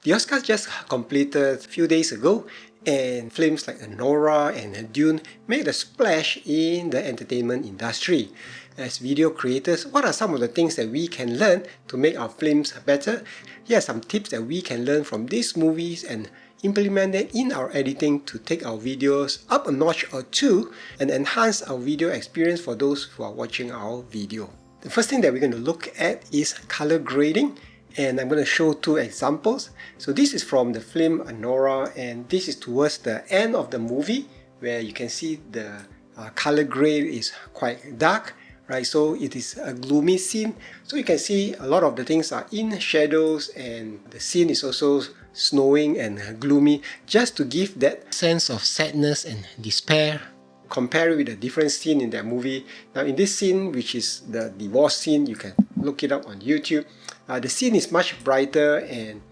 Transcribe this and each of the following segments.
The Oscars just completed a few days ago, and films like Filmora and Dune made a splash in the entertainment industry. As video creators, what are some of the things that we can learn to make our films better? Here are some tips that we can learn from these movies and implement them in our editing to take our videos up a notch or two and enhance our video experience for those who are watching our video. The first thing that we're going to look at is color grading. And I'm going to show two examples. So this is from the film Filmora, and this is towards the end of the movie where you can see the color grade is quite dark, right? So it is a gloomy scene. So you can see a lot of the things are in shadows, and the scene is also snowing and gloomy, just to give that sense of sadness and despair. Compare it with a different scene in that movie. Now in this scene, which is the divorce scene, you can look it up on YouTube. The scene is much brighter, and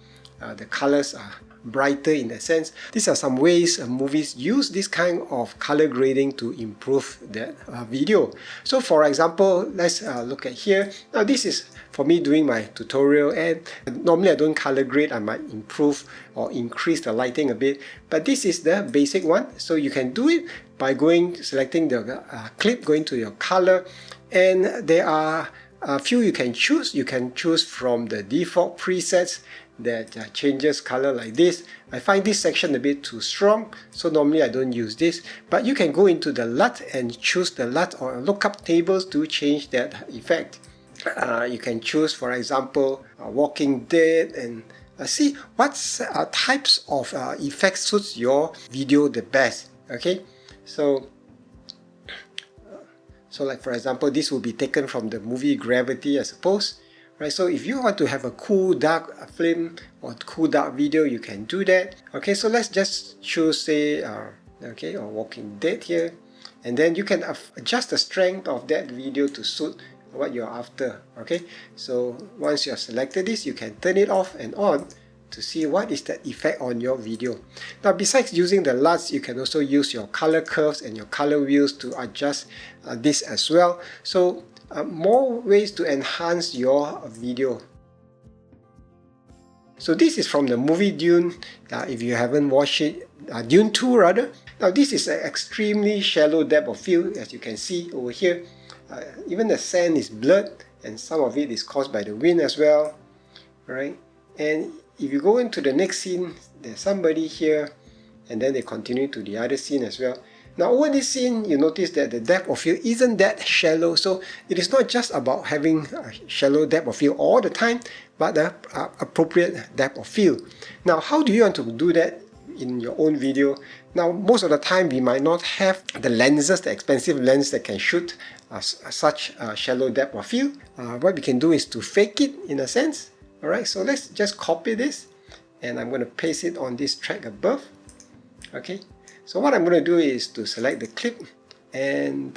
the colors are brighter in that sense. These are some ways movies use this kind of color grading to improve that video. So for example, let's look at here. Now this is for me doing my tutorial, and normally I don't color grade. I might improve or increase the lighting a bit, but this is the basic one. So you can do it by selecting the clip, going to your color, and there are a few you can choose. You can choose from the default presets that changes color like this. I find this section a bit too strong, so normally I don't use this. But you can go into the LUT and choose the LUT or lookup tables to change that effect. You can choose, for example, Walking Dead, and see what types of effects suits your video the best. Okay, so like for example, this will be taken from the movie Gravity, I suppose. Right, so if you want to have a cool dark film or cool dark video, you can do that. Okay, so let's just choose, say, or Walking Dead here, and then you can adjust the strength of that video to suit what you're after. Okay, so once you have selected this, you can turn it off and on to see what is the effect on your video. Now besides using the LUTs, you can also use your color curves and your color wheels to adjust this as well. So more ways to enhance your video. So this is from the movie Dune. If you haven't watched it, Dune 2 rather. Now this is an extremely shallow depth of field, as you can see over here. Even the sand is blurred, and some of it is caused by the wind as well. Right? And if you go into the next scene, there's somebody here, and then they continue to the other scene as well. Now over this scene, you notice that the depth of field isn't that shallow, so it is not just about having a shallow depth of field all the time, but the appropriate depth of field. Now how do you want to do that in your own video? Now most of the time we might not have the lenses, the expensive lens that can shoot such a shallow depth of field. What we can do is to fake it in a sense. Alright, so let's just copy this, and I'm going to paste it on this track above. Okay, so what I'm going to do is to select the clip and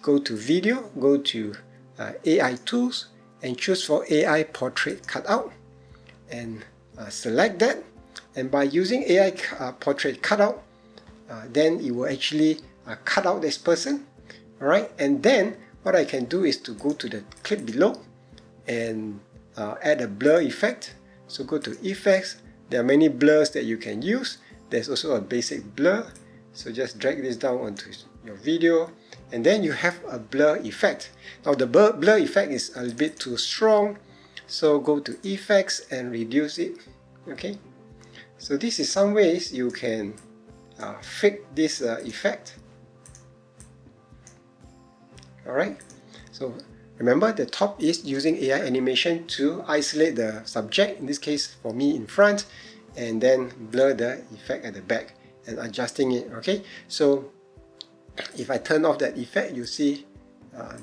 go to video, go to AI tools, and choose for AI portrait cutout, and select that. And by using AI portrait cutout, then it will actually cut out this person. Alright, and then what I can do is to go to the clip below and add a blur effect. So go to effects. There are many blurs that you can use. There's also a basic blur, so just drag this down onto your video, and then you have a blur effect. Now the blur effect is a little bit too strong, so go to effects and reduce it. Okay, so this is some ways you can fake this effect. Alright, so remember, the top is using AI animation to isolate the subject, in this case for me in front, and then blur the effect at the back and adjusting it. Okay, so if I turn off that effect, you see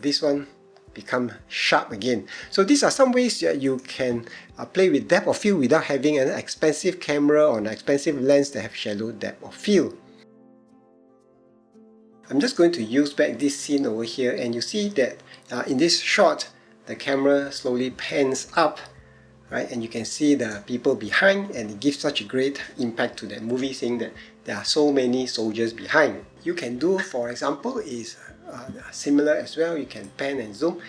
this one become sharp again. So these are some ways that you can play with depth of field without having an expensive camera or an expensive lens that have shallow depth of field. I'm just going to use back this scene over here, and you see that in this shot the camera slowly pans up, right, and you can see the people behind, and it gives such a great impact to that movie, saying that there are so many soldiers behind. You can do, for example, is similar as well. You can pan and zoom,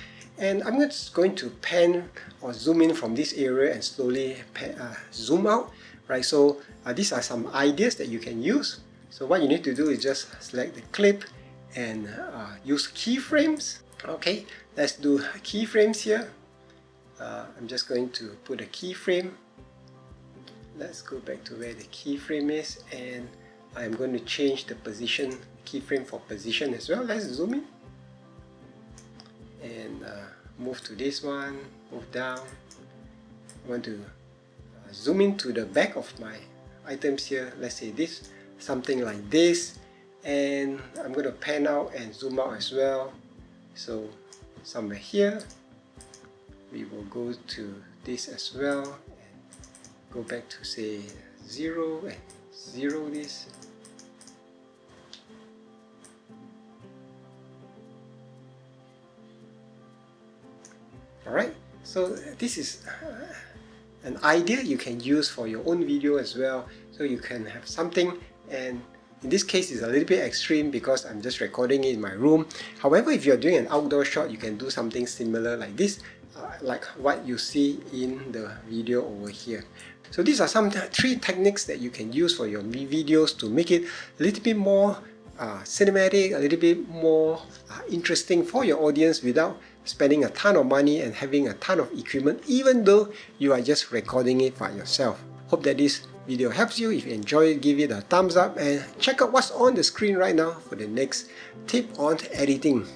And I'm just going to pan or zoom in from this area and slowly zoom out, right? So these are some ideas that you can use. So what you need to do is just select the clip and use keyframes. Okay, let's do keyframes here. I'm just going to put a keyframe. Let's go back to where the keyframe is, and I'm going to change the position, keyframe for position as well. Let's zoom in and move to this one, move down. I want to zoom into the back of my items here. Let's say this, something like this, and I'm going to pan out and zoom out as well. So somewhere here, we will go to this as well and go back to say 0 and 0 this. Alright, so this is an idea you can use for your own video as well. So you can have something, and in this case it's a little bit extreme because I'm just recording it in my room. However, if you're doing an outdoor shot, you can do something similar like this, like what you see in the video over here. So these are some 3 techniques that you can use for your videos to make it a little bit more cinematic, a little bit more interesting for your audience without spending a ton of money and having a ton of equipment, even though you are just recording it by yourself. Hope that this video helps you. If you enjoy it, give it a thumbs up and check out what's on the screen right now for the next tip on editing.